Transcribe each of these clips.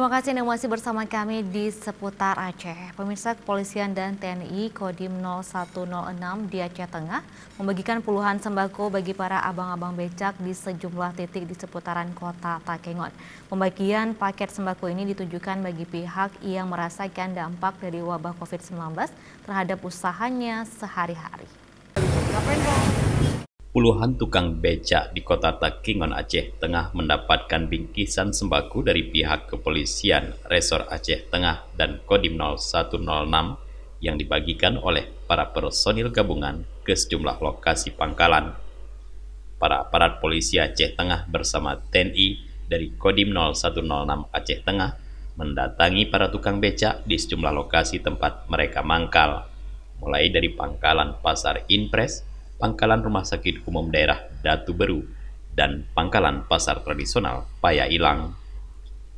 Terima kasih Anda masih bersama kami di seputar Aceh. Pemirsa, Kepolisian dan TNI Kodim 0106 di Aceh Tengah membagikan puluhan sembako bagi para abang-abang becak di sejumlah titik di seputaran kota Takengon. Pembagian paket sembako ini ditujukan bagi pihak yang merasakan dampak dari wabah COVID-19 terhadap usahanya sehari-hari. Puluhan tukang becak di kota Takengon, Aceh Tengah mendapatkan bingkisan sembako dari pihak kepolisian Resor Aceh Tengah dan Kodim 0106 yang dibagikan oleh para personil gabungan ke sejumlah lokasi pangkalan. Para aparat polisi Aceh Tengah bersama TNI dari Kodim 0106 Aceh Tengah mendatangi para tukang becak di sejumlah lokasi tempat mereka mangkal, mulai dari pangkalan Pasar Inpres, pangkalan Rumah Sakit Umum Daerah Datu Beru, dan pangkalan pasar tradisional Paya Ilang.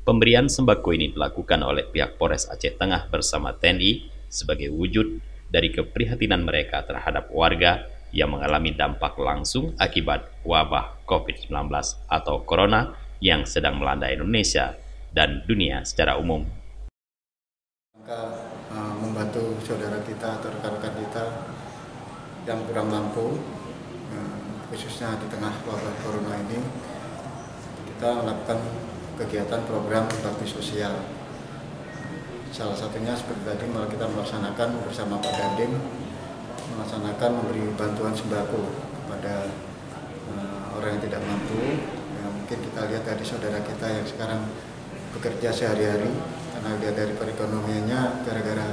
Pemberian sembako ini dilakukan oleh pihak Polres Aceh Tengah bersama TNI sebagai wujud dari keprihatinan mereka terhadap warga yang mengalami dampak langsung akibat wabah COVID-19 atau Corona yang sedang melanda Indonesia dan dunia secara umum. Membantu saudara kita atau rekan-rekan kita yang kurang mampu, khususnya di tengah wabah corona ini, kita melakukan kegiatan program bakti sosial. Salah satunya seperti tadi kita melaksanakan bersama Pak Dandim, melaksanakan memberi bantuan sembako kepada orang yang tidak mampu. Ya, mungkin kita lihat dari saudara kita yang sekarang bekerja sehari-hari, karena lihat dari perekonomiannya gara-gara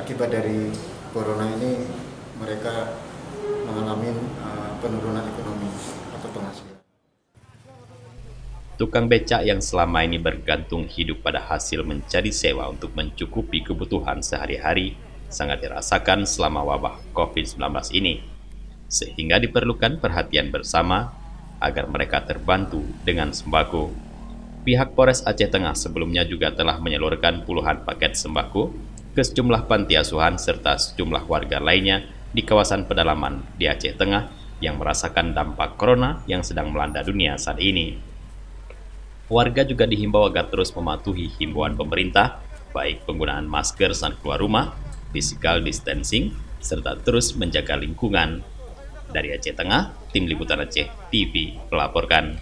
akibat dari corona ini mereka mengalami penurunan ekonomi atau penghasilan. Tukang becak yang selama ini bergantung hidup pada hasil mencari sewa untuk mencukupi kebutuhan sehari-hari sangat dirasakan selama wabah COVID-19 ini, sehingga diperlukan perhatian bersama agar mereka terbantu dengan sembako. Pihak Polres Aceh Tengah sebelumnya juga telah menyalurkan puluhan paket sembako ke sejumlah panti asuhan serta sejumlah warga lainnya di kawasan pedalaman di Aceh Tengah yang merasakan dampak corona yang sedang melanda dunia saat ini. Warga juga dihimbau agar terus mematuhi himbauan pemerintah, baik penggunaan masker saat keluar rumah, physical distancing, serta terus menjaga lingkungan. Dari Aceh Tengah, Tim Liputan Aceh TV melaporkan.